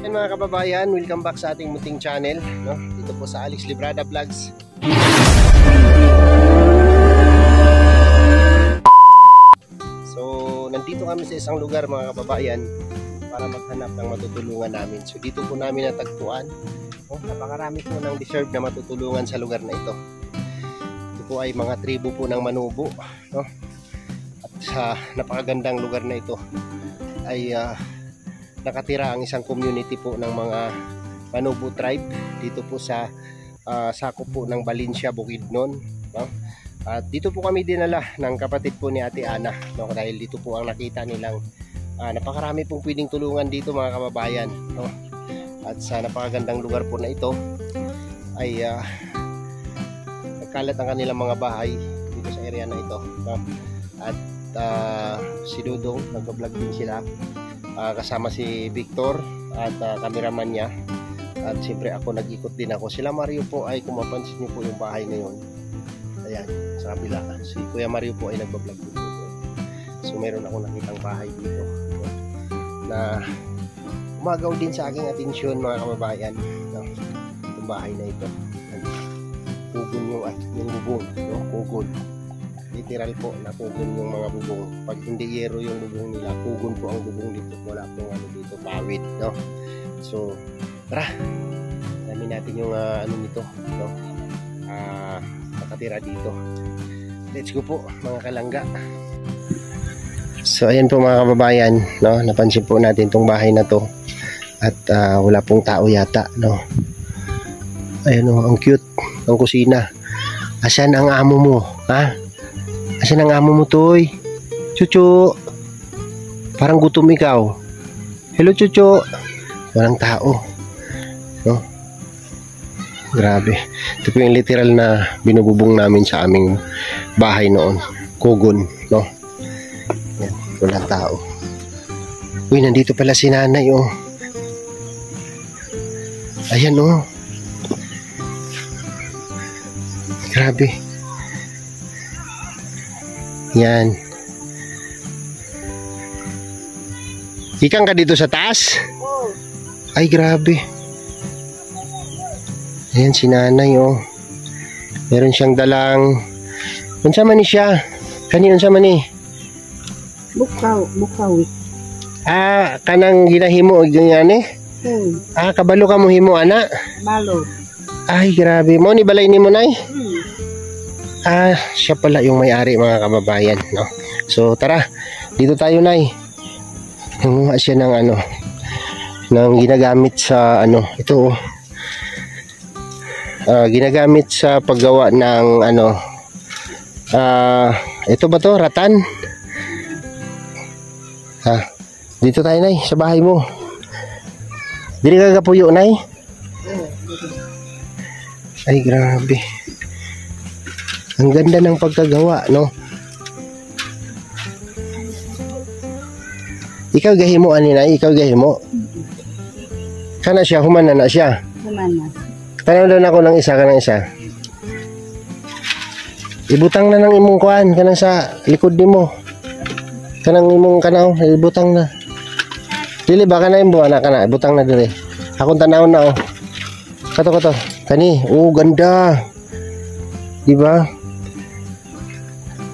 Yan mga kababayan, welcome back sa ating munting channel, no? Dito po sa Alex Librada Vlogs. So, nandito kami sa isang lugar mga kababayan para maghanap ng matutulungan namin. So, dito po namin natagpuan. Oh, napakarami po ng deserve na matutulungan sa lugar na ito. Ito po ay mga tribo po ng Manubo, no? At sa napakagandang lugar na ito ay nakatira ang isang community po ng mga Manubo tribe dito po sa sakop po ng Valencia, Bukidnon, no? At dito po kami dinala ng kapatid po ni Ate Ana, no? Dahil dito po ang nakita nilang napakarami pong pwedeng tulungan dito mga kababayan, no? At sa napakagandang lugar po na ito ay nagkalat ang kanilang mga bahay dito sa area na ito, no? At si Dudong nag-vlog din sila, kasama si Victor at cameraman niya, at siyempre ako nag-ikot din ako. Sila Mario po ay, kung mapansin niyo po yung bahay na yun, ayan sa kabila, si Kuya Mario po ay nagbablog dito. So meron ako nakitang bahay dito na umagaw din sa aking atensyon mga kababayan, no? Itong bahay na ito, kugon yung bubong, no? Kugon, literal po na kugon yung mga bubong. Pag hindi yero yung bubong nila, kugon po ang bubong dito. Wala pong ano dito, pawid, no? So tara, alamin natin yung ano nito, no? Nakatira dito. Let's go po mga kalangga. So ayan po mga kababayan, no? Napansin po natin tong bahay na to at wala pong tao yata, no? Ayan o, ang cute ang kusina. Asan ang amo mo, ha? Asan ang amo mo, Toy? Chucho, parang gutom ikaw. Hello Chucho. Walang tao, no? Grabe. Ito po yung literal na binububong namin sa aming bahay noon, kugon, no? Yan, walang tao. Uy, nandito pala si nanay, oh. Ayan, oh. Grabe. Yan. Ikan ka dito sa taas? Oh. Ay, grabe. Ayan si nanay, oh. Meron siyang dalang, unsa man ni siya? Kani unsa man ni? Bukaw. Kanang ginahimo og ganyane? Kabalo ka mo himo ana? Balo. Ay, grabe. Mo ni balay nimo nay? Siya pala yung may-ari mga kababayan, no? So tara, dito tayo nay. Kumuha siya ng ano, ng ginagamit sa ano, ito, ginagamit sa paggawa ng ano, ito ba to, ratan? Dito tayo nay, sa bahay mo. Dili ka gapuyo nay? Ay, grabe. Ang ganda ng pagkagawa, no? Ikaw gahimo ani na, ikaw gahimo. Kana siya, humana na siya. Humana. Tanaw daw na ako ng isa, kanang isa. Ibutang na ng imong kuan, kanang sa likod nimo. Kanang imong kanaw, ibutang na. Dili ba kana imong anak kana, ibutang na dili. Akong tanaw na, oh. Kato. Kani, ganda. Di ba?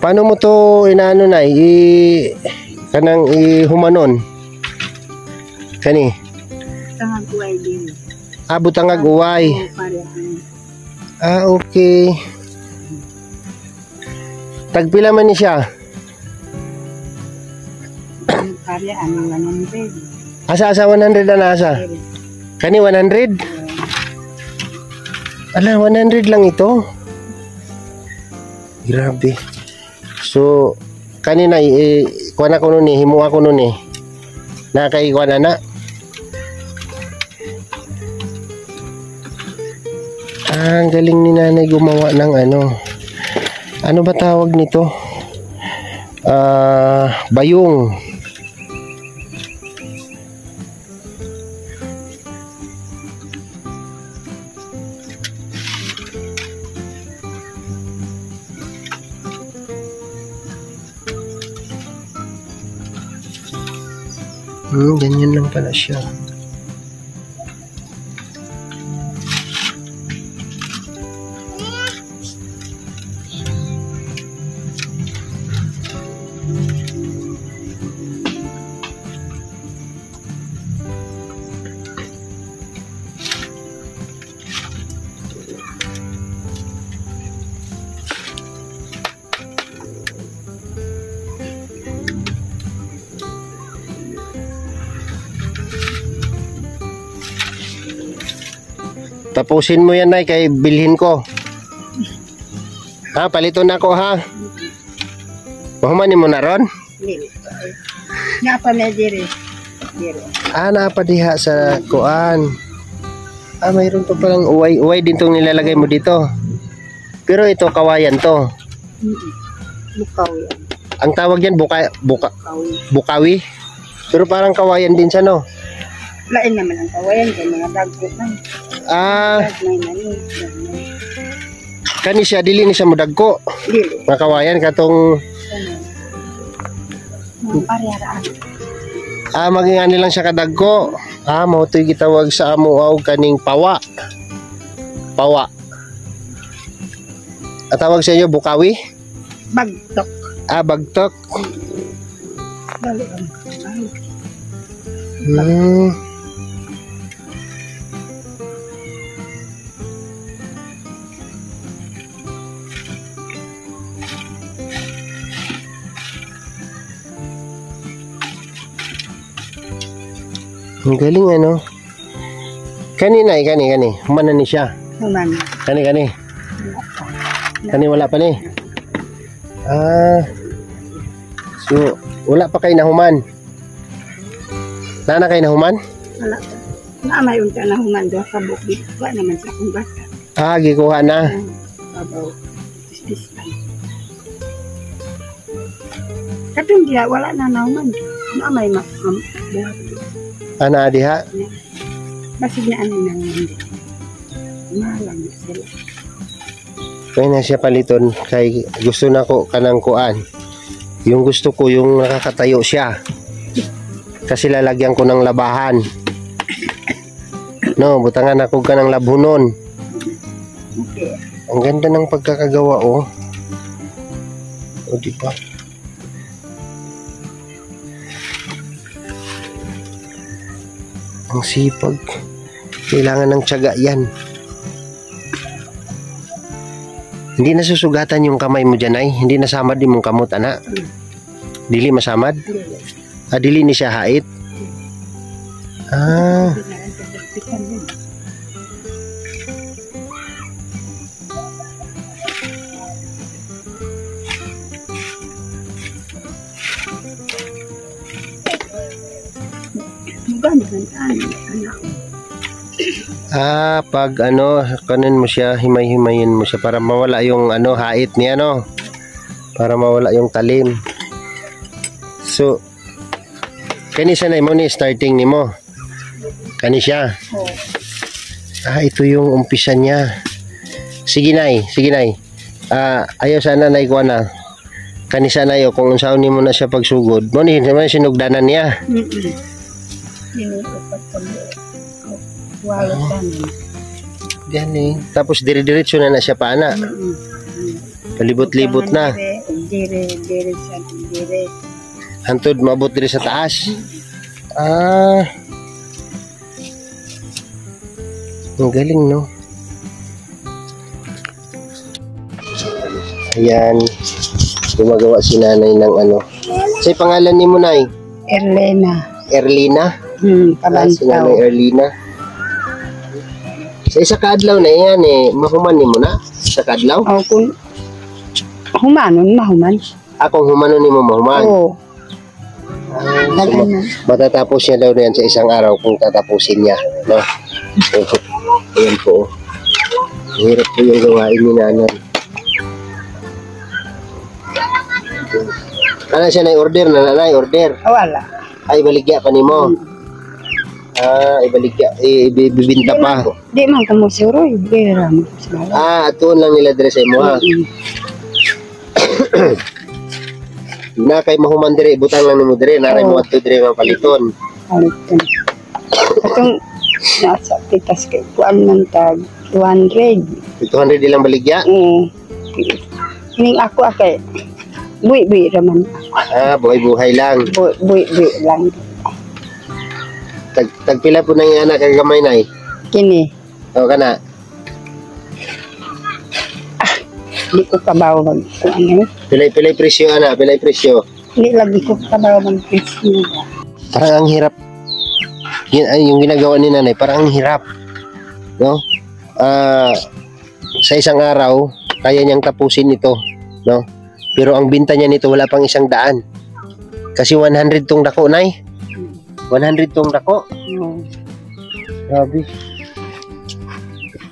Paano mo to inaano na kanang humanon? Kani. Butangag uway din. Butangag uway. Okay. Tagpila man ni siya? Pare ano 100. Asa 100 na asa? Kani 100? Ala, 100 lang ito. Grabe. So, kanina kuha ko nun himuha ko nun nakakaikuha na. Ang galing ni nanay gumawa ng ano ba tawag nito? Bayong. Ganyan lang pala siya. Tapusin mo yan, Nay, kay bilhin ko. Ha, palito na ko, ha? Mahumanin mo na ron? Dili. Napa na diri. Diri. Ah, napadiha sa kuan. Ah, mayroon to palang uway. Uway din tong nilalagay mo dito. Pero ito, kawayan to. Bukaw yan. Ang tawag yan, Bukaw. bukawi. Pero parang kawayan din siya, no? Lain naman ang kawayan kay mga dagko man. Ah, May nani. kani siya, dili ni siya mudagko. Dili. Makawayan katong Pariyaraan. ah, magingani lang siya kadagko. Ah, mao to'y gitawag sa amo og kaning pawa. Pawa. At tawag sa inyo bukawi? Bagtok. Ah, bagtok. Dali. Hmm. Ang galing ano. Kanina kani. Humana ni siya. Human. Kani. Kani wala pa ni. Ah. So, wala pa kay nahuman. Nana kay nahuman? Wala. Naamay unta na human do sa bukid. Wa naman sa akong bata. Ah, gikuha na. Babaw. Pistan. Katong dia wala na nahuman. Naamay buhat. Ana diha. Basig na ano nang hindi. Malang sila. Kaya na siya paliton kay gusto na ko kanang kuan. Yung gusto ko yung nakakatayo siya. Kasi lalagyan ko ng labahan. No, butangan ako ka ng labhunon. Okay. Ang ganda ng pagkakagawa, oh. O, di ba? Ang sipag. Kailangan ng tiyaga yan. Hindi nasusugatan yung kamay mo dyan, ay. Hindi nasamad din mong kamot, anak. Dili masamad? Ah, dili ni siya hait? Ah. Ah, pag ano, kanin mo siya, himay-himayin mo siya para mawala yung ano, hait niya, no? Para mawala yung talim. So, kani siya na mo ni starting ni mo. Kani siya. Ah, ito yung umpisa niya. Sige nay. Ah, ayaw sana nay ko na. Kani sana yo kung unsaon nimo na siya pagsugod. Mo ni naman sinugdanan niya. Gani. Tapos dire-diretso na siya pa ana. Palibot-libot na. Dire sa dire. Hantod maabot diri sa taas. Ah. Ang galing, no? Ayan. Gumagawa si nanay ng ano. Say pangalan ni mo, nay? Erlena. Erlina? Si Palantaw. nanay Erlina. Sa isa kaadlaw na yan eh. Mahuman ni mo na? Sa kaadlaw? O kung humanon, mahuman. Akong humanon ni mo mahuman? Oo. So, matatapos niya daw na yan sa isang araw kung tatapusin niya. No? Ayan po. Hirap po yung gawain ni nanay. Ano siya na-order na nanay? Order? Wala. Ay, baligya pa ni mo. Ah, ibaligya. Ibibinta pa. Di man ko musuro. Bira mo. Ah, atuon lang nila dire sa imo ha. Na kay mahuman dire, butang lang nimo dire, naray mo adto dire nga paliton. Paliton. Atong nasa pitas kay kuan man tag 200. 200 ilang baligya? Ning ako akay buy raman. Ah, buhay-buhay lang. Buy lang. Tagpila po nang anak kag gamay nay. Kini. O kana. Di ko kabaw mag kuan. Pilay presyo ana, pilay presyo. Di lagi ko kabaw mag presyo. Parang ang hirap. Yan ay yung ginagawa ni nanay, parang ang hirap. No? sa isang araw kaya niyang tapusin ito, no? Pero ang binta niya nito wala pang 100. Kasi 100 tong dako, nay. 100 tong dako. Oo. Grabe.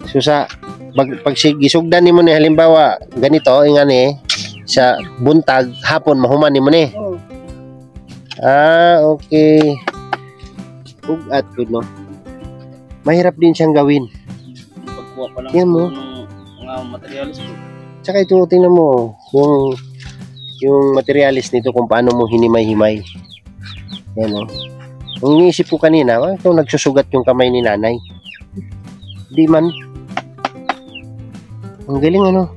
So sa pag gisugdan nimo ni halimbawa ganito ingani sa buntag hapon mahuman nimo ni. Oo. Okay. Ugat good, no? Mahirap din siyang gawin. Pagkuha pa lang Yan mo. ng mga materialis po. Tsaka ito, tingnan mo, yung materialis nito kung paano mo hinimay-himay. Yan, o. Ang iniisip ko kanina, ito nagsusugat yung kamay ni nanay. Di man. Ang galing, ano?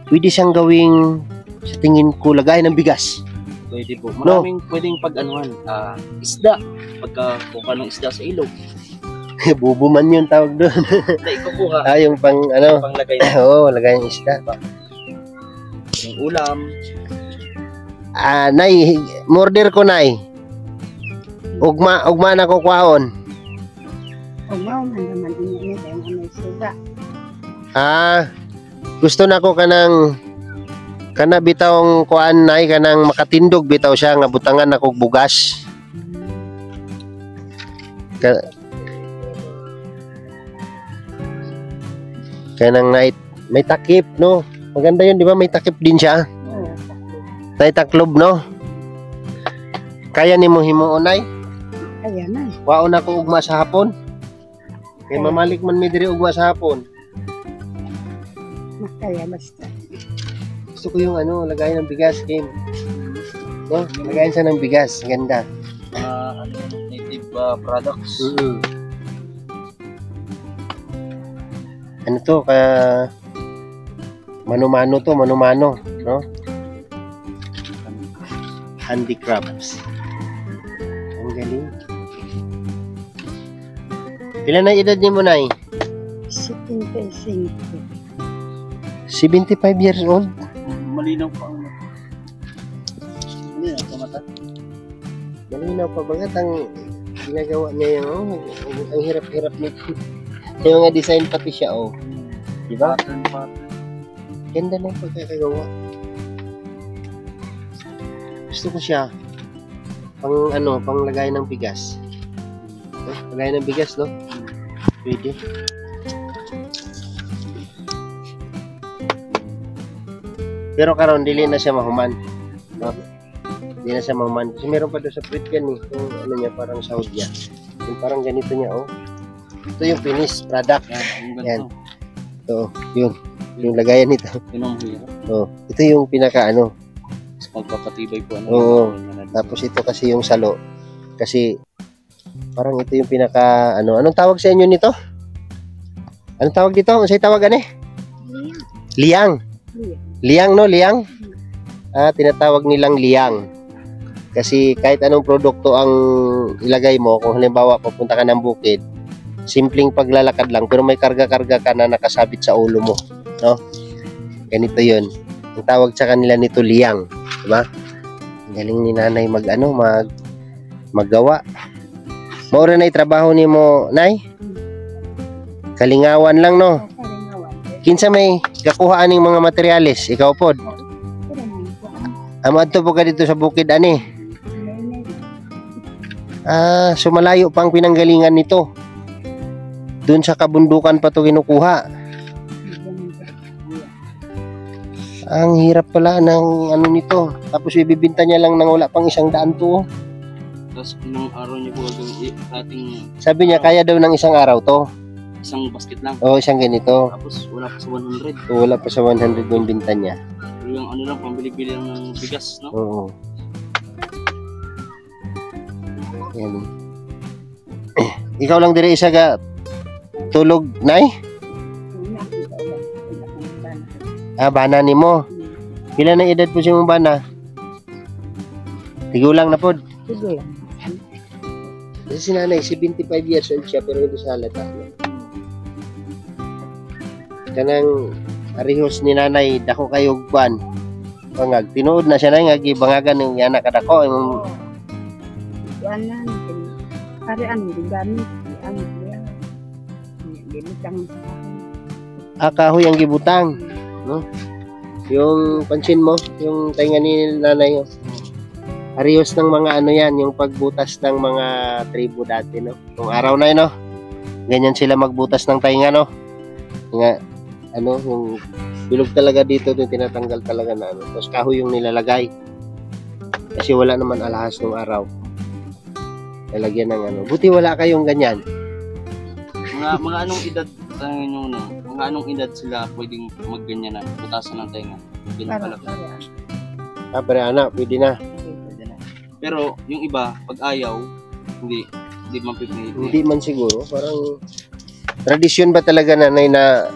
Pwede siyang gawing, sa tingin ko, lagay ng bigas. Pwede po. Maraming pwedeng pag-anuhan. Isda. Pagkakuha ng isda sa ilog. Bubuman yun tawag doon. Hindi, ikukuha. Yung pang, ano? Panglagay na Oo, lagay ng isda. yung ulam. Nay, murder ko, nay. Ugma na ko kwaon. Umaw man naman niya niya yung may suga. Gusto na ko kanang kana bitawng kuan nay kanang makatindog bitaw siya nga butangan na kog bugas. Kanang night may takip, no? Maganda yun, di ba? May takip din siya. Oo. Tay taklob, no? Kaya nimo himuon, nay? Kaya na. Waon ako ugma sa hapon. Kay mamalik man mi diri ugma sa hapon. Makaya basta. Gusto ko yung ano, lagayan ng bigas, Kim. No? Lagayan siya ng bigas. Ganda. Native products. Ano to, mano-mano to, mano-mano, no? Handicrafts. Ang galing. Ilan na edad niyo mo, nay? 75. 75 years old? Malinaw pa ang malinaw pa mata. Malinaw pa bagat ang ginagawa niya yung ang hirap-hirap nito. Yung mga design pati siya, oh. Diba? Pattern. Ganda ng pagkakagawa. Gusto ko siya. Pang lagay ng bigas. Lagay ng bigas, no? Pwede. Pero karon dili na siya mahuman. No? Hindi na siya mahuman. Kasi meron pa doon sa print yan, eh. Yung ano niya, parang sahod niya. Yung parang ganito niya, oh. Ito yung finished product. Yan. Ito, yun. Yung lagayan nito. Yun ang hirap. Oh, ito yung pinaka ano. Sa pagpapatibay po. Oo. Tapos ito kasi yung salo. Kasi parang ito yung pinaka ano. Anong tawag sa inyo nito? Anong tawag dito? Ano sa'yo tawagan eh? Liang. Liang, no? Liang? Tinatawag nilang liang. Kasi kahit anong produkto ang ilagay mo, kung halimbawa papunta ka ng bukid, simpleng paglalakad lang, pero may karga-karga ka na nakasabit sa ulo mo. No? Ganito yun. Ang tawag sa kanila nito liang. Diba? Galing ni nanay maggawa. Maura na itrabaho ni mo, nay? Kalingawan lang, no? Kinsa may kakuhaan ng mga materyales, ikaw pod. Amadto po ka dito sa bukid, ani? So malayo pa ang pinanggalingan nito. Doon sa kabundukan pa to kinukuha. Ang hirap pala ng ano nito. Tapos ibibinta niya lang nang wala pang 100 to. Tapos inang araw niya po ating Sabi niya kaya daw ng isang araw to. isang basket lang. O isang ganito. Tapos wala pa sa 100. So, wala pa sa 100 yung binta niya. Pero yung ano lang, pambili-bili lang ng bigas, no? Oo. Yan. Ikaw lang dire isa ga tulog, nay? Bana ni mo. Pila na edad po siya mong bana? Tigulang na pod. Sige. Kasi si nanay, 75 years old siya pero hindi siya halata. Kanang arihos ni nanay, dako kayo buwan. Pangag, tinuod na siya na nga, gibangagan ng yana kadako. Yan lang. Kari ano, di gamit. Ano, Gibutang sa Kahoy ang gibutang, no? Yung pansin mo, yung tainga ni nanay, oh. Arios ng mga ano yan, yung pagbutas ng mga tribo dati, no? Nung araw na yun, no? Ganyan sila magbutas ng tainga, no? Nga, ano, yung bilog talaga dito, yung tinatanggal talaga na, ano. Tapos kahoy yung nilalagay. Kasi wala naman alahas nung araw. Lalagyan ng ano. Buti wala kayong ganyan. Mga anong edad sa inyo no? Mga anong edad sila pwedeng magganyan na, butasan ng tenga? para Pinapalaki. Pero anak, pwede na. Pwede na. Pero yung iba, pag ayaw, hindi man pipilitin. Hindi man siguro. Parang tradisyon ba talaga nanay na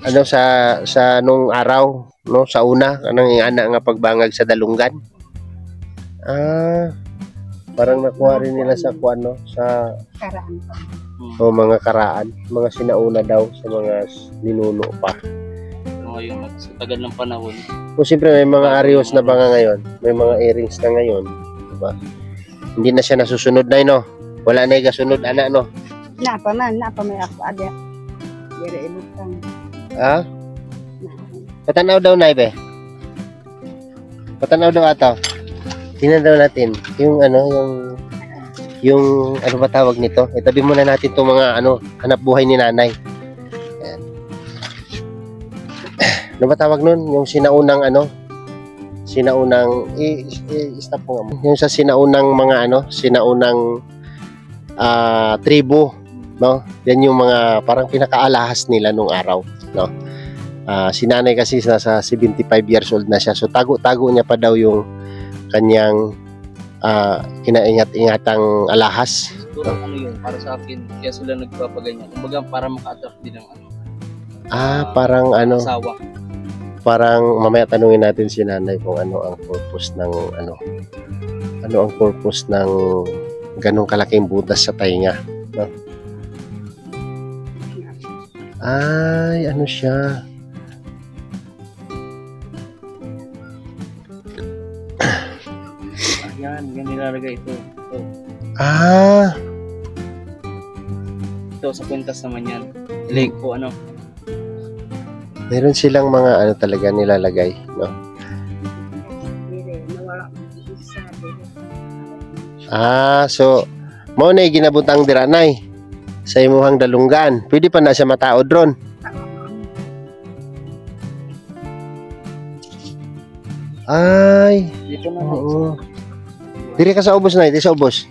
ano sa nung araw, no? Sa una, kanang ana nga pagbangag sa dalunggan. Parang nakuha rin nila sa kuano, sa karaan pa. mga karaan, mga sinauna daw sa mga ninuno pa. So, ngayon, sa tagal ng panahon, O siyempre may mga arios na banga ngayon, may mga earrings na ngayon, diba? Hindi na siya nasusunod na no. Wala na igasunod ana no. Napa may ako ada. Dire ibutang. Patanaw daw na ibe. Patanaw daw ato. Tingnan daw natin yung ano, yung ano ba tawag nito? Itabi muna natin itong mga ano, hanap buhay ni nanay. Ayan. Ano ba tawag nun? Yung sinaunang ano? Sinaunang stop mo nga. Yung sa sinaunang mga ano, sinaunang tribo, no? Yan yung mga parang pinakaalahas nila nung araw, no? Si nanay kasi nasa 75 years old na siya. So tago-tago niya pa daw yung kanyang kinaingat-ingatang alahas. siguro ano yun, para sa akin, kaya sila nagpapaganyan. Kumbaga, para maka-attract din ng ano, Parang ano, asawa. parang mamaya tanungin natin si nanay kung ano ang purpose ng ano ang purpose ng ganong kalaking butas sa tainga, no? Ay, ano siya? Yan nilalagay ito. Ito sa kwintas naman yan. Ilig ko ano. Meron silang mga ano talaga nilalagay, no? Dire nawala isa dire. So mao na ginabutang diranay sa imuhang dalunggan. Pwede pa na siya mataod ron. Ay, Dito na. oo. Diri ka sa ubos na, di sa ubos.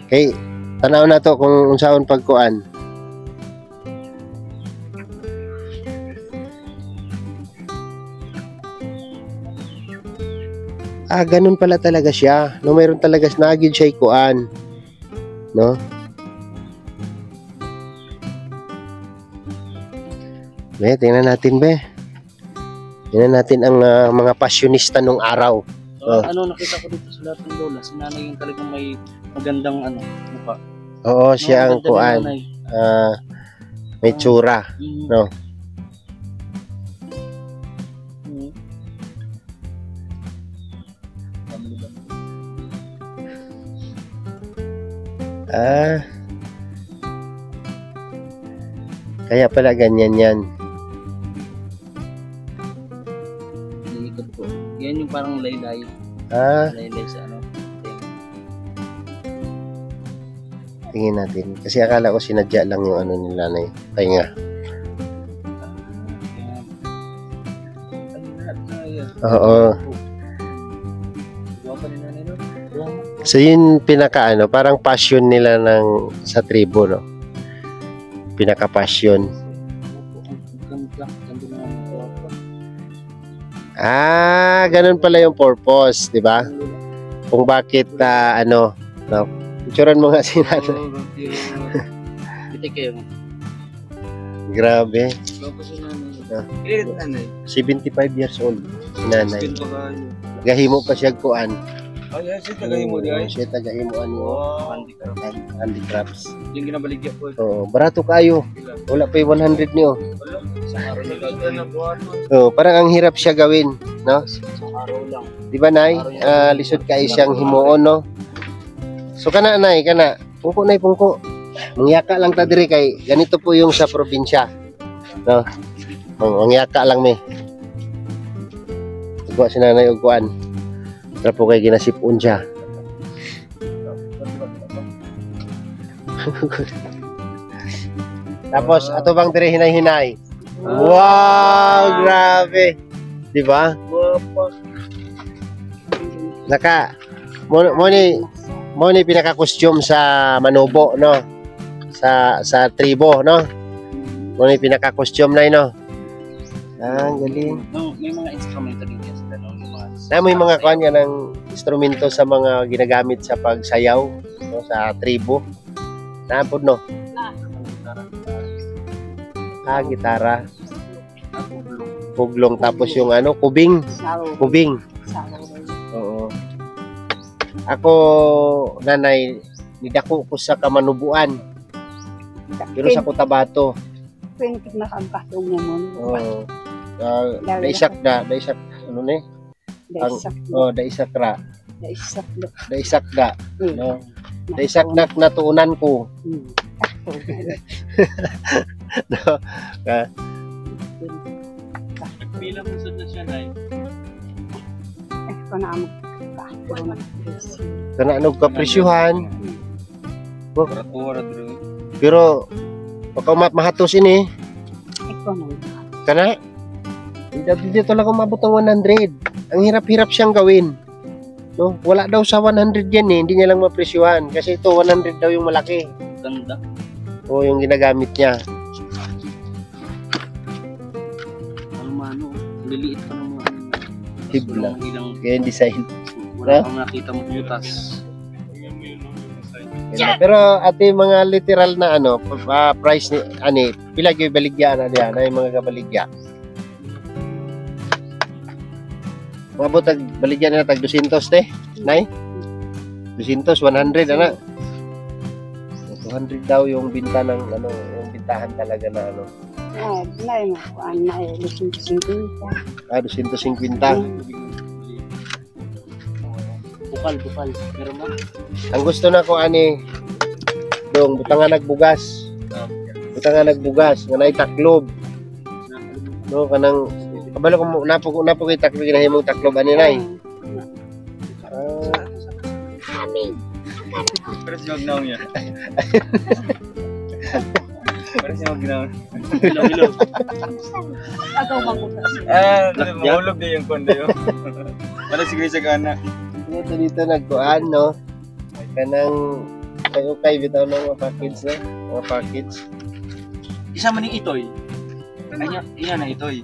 Kay tanaw na to kung unsaon pagkuan. Ganun pala talaga siya. No, mayroon talaga nagid siya kuan. No? Be, tingnan natin, be. Tingnan natin ang mga pasyonista nung araw. So, ano nakita ko dito sa lahat ng lola, si nanay yung talagang may magandang ano, mukha. Oo, siya ang Maganda ni kuan. nanay. May tsura. No. Mm. Kaya pala ganyan yan. Iikot ko. Yan yung parang laylay. Laylay sa ano. Tingin natin. Kasi akala ko sinadya lang yung ano nila na tainga. Yan. Ano lahat na yan? Oo. Gawa pa ni nanay doon. So yun pinaka ano, parang passion nila ng sa tribo, no? Pinaka passion. Ganda na ang gawa. Ganun pala yung purpose, di ba? Kung bakit ano, no? Picturean mo nga si nanay. Bitik kayo. Grabe. Gawa pa si nanay. Ah. Ilan nanay? 75 years old si nanay. Skin pa kayo. Gahimo pa siya kuan. Ay, siya tagay mo di ay. Siya tagahimuan Wow. mo. Handicrafts. Yung ginabaligya po. Oo, barato kayo. Wala pa yung 100 niyo. Wala. Isang araw na gagawin. Oo, parang ang hirap siya gawin, no? Isang araw lang. Di ba, Nay? Lisod ka siyang himuon, no? So, kana, Nay, kana. Pungko, Nay, pungko. Mangyaka lang ta diri kay ganito po yung sa probinsya. No. Mangyaka lang mi. Ugwa si nanay ugwan. Tara po kay ginasipon siya. Tapos ato bang diri hinay-hinay. Wow, grabe. Di ba? Mo ni pinaka-costume sa Manubo, no? Sa tribo, no? Mo ni pinaka-costume na no. Ang galing. No, may mga instrumento din yan sila, no? May mga kuan nga ng instrumento sa mga ginagamit sa pagsayaw, no? Sa tribo. Naapod, no? Gitara. Puglong, tapos yung ano, kubing. Kubing. Oo. Ako, nanay, nidako ko sa Kamanubuan. Pero sa Cotabato. Pwede makagkatong mo mo. Oo. Daisak, ano ne? Daisak ra. Daisak da. No? Daisak na tuunan ko. No? Bilang usad na siya, Nay. Kana kapresyuhan. Ora Pero baka mahatos ini. Kana dito lang umabot ng 100. Ang hirap-hirap siyang gawin. No, wala daw sa 100 yan eh, hindi niya lang mapresyuhan kasi ito 100 daw yung malaki. Ganda. O yung ginagamit niya. Mano, liliit pa ng mga Hibla. ilang Kaya yung design. wala kang nakita mo butas. Pero ate mga literal na ano, price ni ani, pila gyud baligya na diyan, ay mga kabaligya. Mabot tag baligya na tag 200 te. Nay. 200, 100 ana. 200 daw yung binta ng ano, yung bintahan talaga na ano. Nay mo, nay 250. 250. Bukal. Meron ba? Ang gusto na ko ani dong butangan nagbugas. Butangan nagbugas nga nay taklob. No kanang kabalo ko napo kay taklob ginahimong taklob ani nay. Pero si Magnaw niya. Pero si Magnaw. Hello. Agaw bang ko. Mahulog na yung kondo yun. Wala siguro sa gana. Dito nagkuan no. Kanang kay bitaw ng mga package na, mga package. Isa man ni Itoy. Anya, iyan na Itoy.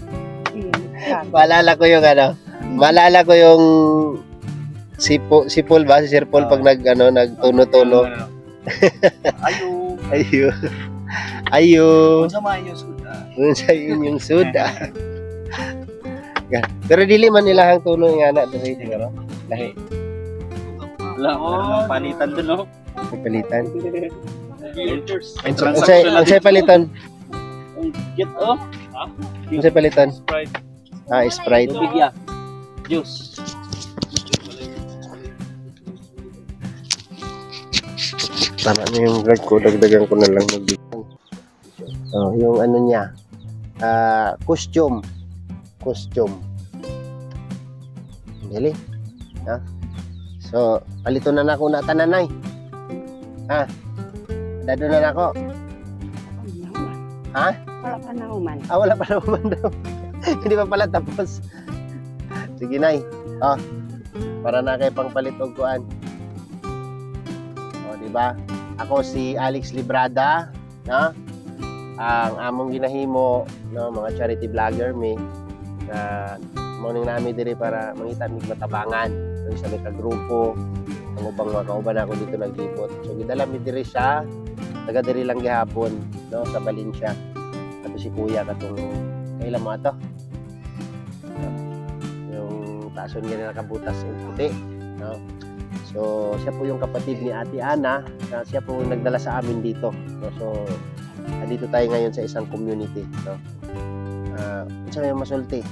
Maalala ko yung sipol ba si Sir Paul pag nagtuno-tulo. Ayo. Sama yung suda. Unsa inyong suda. Pero dili man ilahang tuno nga na diri siguro. Lahi. Wala ko palitan doon, no? Palitan. Transaction. Unsay palitan? Get oh. Unsay palitan? Sprite. Sprite. Tubig ya. Juice. Tama na yung vlog ko, dagdagan ko na lang magbitang. Yung ano niya, costume. Dili. So, palito na nako na tananay. Dado na nako. Ha? Wala pa na human. Wala pa naman daw. Hindi pa pala tapos. Sige nay. Para na kay pangpalit og kuan. Di ba? Ako si Alex Librada, no? Ang among ginahimo, no, mga charity vlogger mi na morning nami diri para mangita mig matabangan sa may kagrupo ang ubang mga kauban ako dito naglibot. So gidala mi diri siya, taga diri lang gihapon, no, sa Valencia. Ato si Kuya katong kailan mo ato? Yung tason niya nakabutas og puti, no? So siya po yung kapatid ni Ate Ana, siya po yung nagdala sa amin dito, no? So dito tayo ngayon sa isang community, no? Unsa may masulti?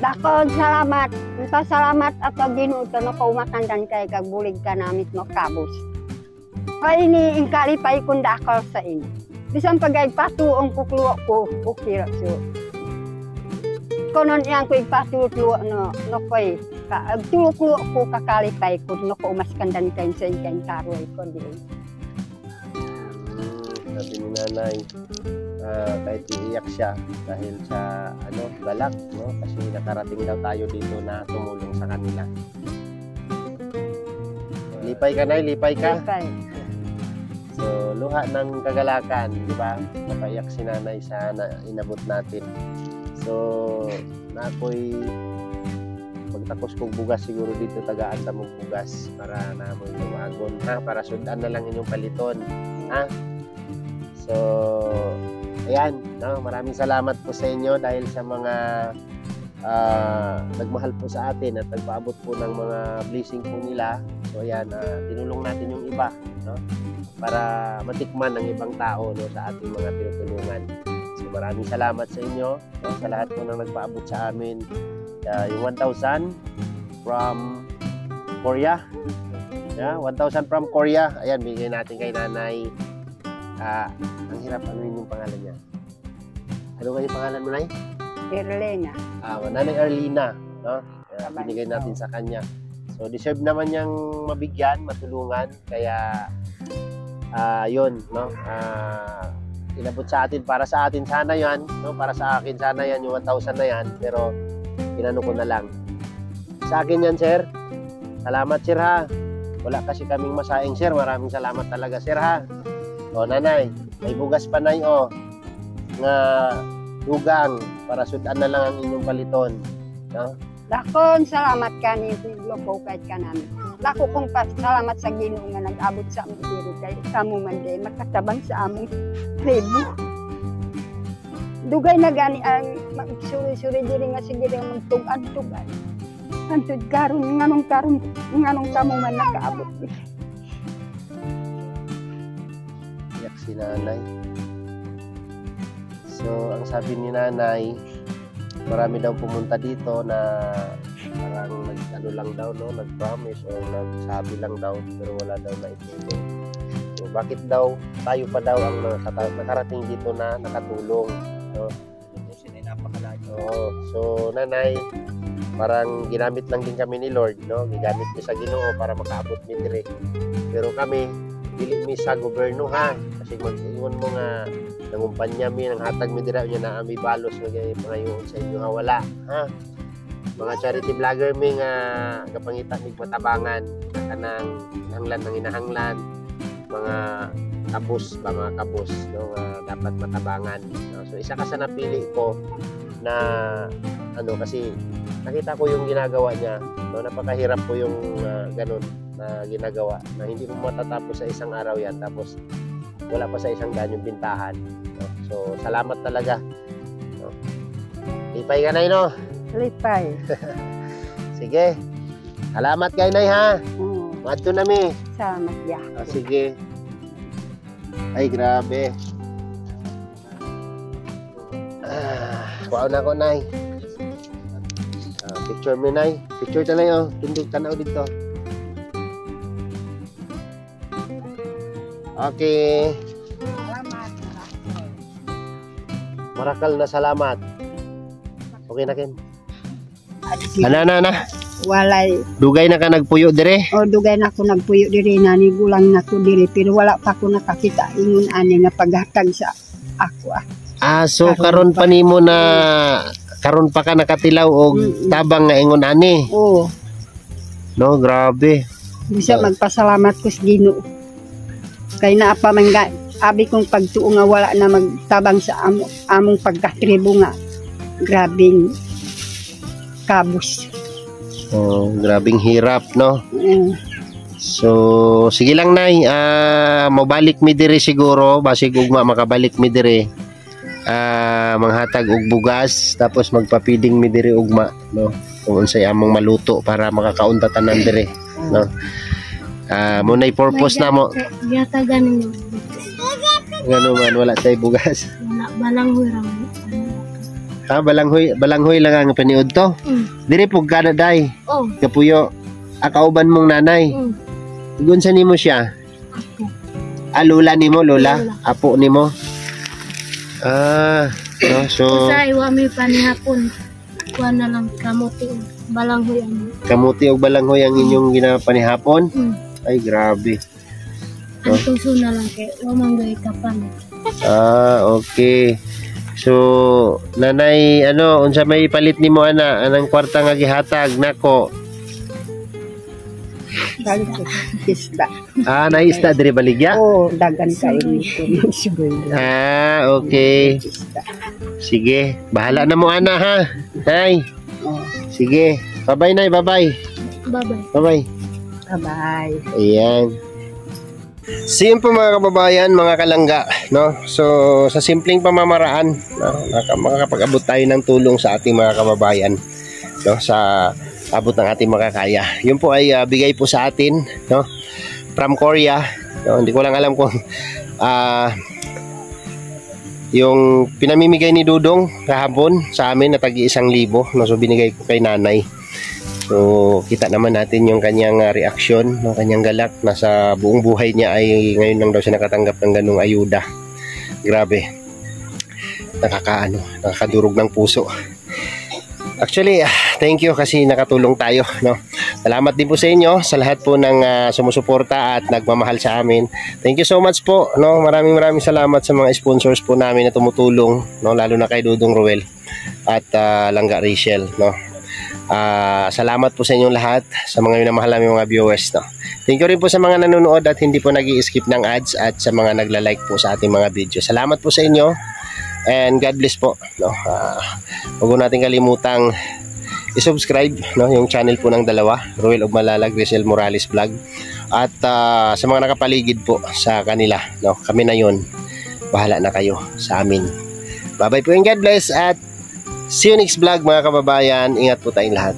Dako salamat. Pasalamat ato Ginoo na kaumakandan kay kag bulig ka namit mo kabus. Ay ini ingkalipay kung dakal sa inyo. Bisan pagay patuong kukluwa ko, okay ra so. Konon yang ko ipatuluwa no koy ka agtuluwa ko kakalipay ko no ko umaskandan kain sa kain karoy ko di. Sabi ni nanay, kahit iiyak siya dahil sa galak, no? Kasi nakarating daw tayo dito na tumulong sa kanila. Lipay ka, nay, lipay ka. Lipay. So, luha ng kagalakan, di ba? Napaiyak si nanay sa inabot natin. So, na ako'y pagtapos kong bugas siguro dito tagaan sa mong bugas para na mo lumagon, ha? Para sundan na lang inyong paliton, ha? So, ayan, no? Maraming salamat po sa inyo dahil sa mga nagmahal po sa atin at nagpaabot po ng mga blessing po nila. So, ayan, tinulong natin yung iba, no? Para matikman ng ibang tao, no, sa ating mga tinutulungan. So, maraming salamat sa inyo, no? Sa lahat po nang nagpaabot sa amin. Yung 1,000 from Korea. Yeah, 1,000 from Korea. Ayan, bigay natin kay nanay. Ang hirap, ano yung pangalan niya? Ano kayo pangalan mo, Nay? Erlena. Nanay Erlina, no? Binigay natin sa kanya. So, deserve naman niyang mabigyan, matulungan. Kaya, yun, no? Inabot sa atin, para sa atin sana yan, no? Para sa akin sana yan, yung 1,000 na yan. Pero, inano ko na lang. Sa akin yan, sir. Salamat, sir, ha? Wala kasi kaming masaing, sir. Maraming salamat talaga, sir, ha? O, nanay, may bugas pa, nay, o. Nga dugang, para sudan na lang ang inyong paliton. No? Lakon, salamat ka ni Loko kahit ka namin. Lako kong salamat sa Ginoo nga nag-abot sa among diri kay kamo man day makatabang sa among tribo. Dugay na gani ang magsuri-suri diri nga sige ang magtug-ad-tugan. Antud karon nganong kamo man nakaabot. Yak si nanay. So, ang sabi ni nanay, marami daw pumunta dito na parang lang daw, no? Nag-promise o nagsabi lang daw, pero wala daw na itulong. So, bakit daw tayo pa daw ang nakarating dito na nakatulong, no? So, nanay, parang ginamit lang din kami ni Lord, no? Gigamit niya sa Ginoo para makaabot ni dire. Pero kami, dili mi sa gobyerno, ha? Kasi mag-ingon mo nga nangumpanya mi nang hatag mi dira nya na ami balos nga pangayoon sa inyo nga wala, ha? Mga charity vlogger mi nga kapangita mig matabangan kanang hanglan ng inahanglan, mga kabus ba, mga kabus, no, dapat matabangan, no? So isa ka sa napili ko na kasi nakita ko yung ginagawa niya, no? Napakahirap po yung ganun na ginagawa na hindi mo matatapos sa isang araw yan, tapos wala pa sa isang daan yung bintahan, no? So salamat talaga, no? Lipay ka, nay, no? Lipay. Sige, salamat kay nay, ha? Madto na mi. Salamat ya. Sige. Ay, grabe. Kuha na ko, nay. Picture mo, nay. Picture ta, nay, oh. Tundog tanaw dito. Okay. Salamat. Marakal na salamat. Okay na, Ken? Ana. Walay. Dugay na ka nagpuyo dire? O dugay na ako nagpuyo diri na ni gulang na ko diri pero wala pa ko nakakita ingon ani nga paghatag sa ako. So karon pa nimo na karon pa ka nakatilaw og tabang nga ingon ani. Oo. No, grabe. Bisa magpasalamat ko sa Ginoo. Kay naa pa man abi kong pagtuo nga wala na magtabang sa among pagkatribo nga. Grabing kabus. Grabing hirap, no? So, sige lang, nay. Mabalik mi dire siguro. Basig ugma makabalik mi dire. Manghatag og bugas. Tapos magpapiding mi dire ugma, no? Kung unsay among maluto para makakaunta tanan dire, no? Munay purpose na mo. Yatagan ninyo. Ngano man, wala tay bugas. Balanghoy raw. Balanghoy lang ang paniud to. Dire pug kada day. Oh. Kapuyo. Akauban mong nanay. Igun sa nimo siya. Apo. Lola nimo, lola, Lola. apo nimo. No, so Sa iwa may panihapon. Kuha na lang kamuti. Balanghoy ano. kamuti og balanghoy ang inyong ginapanihapon. Ay grabe. Ang tuso na lang kay wamanggay kapan. Okay. So, nanay, unsa may palit nimo ana, anang kwarta nga gihatag nako? Isda. Naisda diri baligya? Oo, dagan kayo nito. Okay. Sige, bahala na mo ana ha. Nay. Sige. Bye-bye nay, bye-bye. Bye-bye. Bye-bye. Bye-bye. Ayan. So yun po mga kababayan, mga kalangga, no? So sa simpleng pamamaraan, no, makakapag-abot tayo ng tulong sa ating mga kababayan, no, sa abot ng ating makakaya. Yun po ay bigay po sa atin, no, from Korea, no? Hindi ko lang alam kung yung pinamimigay ni Dudong kahapon sa amin na tagi 1,000, no, so binigay ko kay nanay. So, kita naman natin yung kanyang reaksyon, no, kanyang galak. Nasa buong buhay niya ay ngayon lang daw siya nakatanggap ng ganung ayuda. Grabe. Nakakadurog ng puso. Actually, thank you kasi nakatulong tayo, no. Salamat din po sa inyo, sa lahat po ng sumusuporta at nagmamahal sa amin. Thank you so much po, no. Maraming salamat sa mga sponsors po namin na tumutulong, no, lalo na kay Dudong Ruel at Langga Rachel, no. Salamat po sa inyong lahat, sa mga minamahal namin mga viewers, no. Thank you rin po sa mga nanonood at hindi po nag-i-skip ng ads, at sa mga nagla-like po sa ating mga video. Salamat po sa inyo and God bless po, no. Huwag po natin kalimutang i-subscribe, no, yung channel po ng dalawa, Ruel Ugmalalag, Rizal Morales Vlog, at sa mga nakapaligid po sa kanila, no, kami na yun, bahala na kayo sa amin. Bye bye po and God bless, at see you next vlog mga kababayan. Ingat po tayong lahat.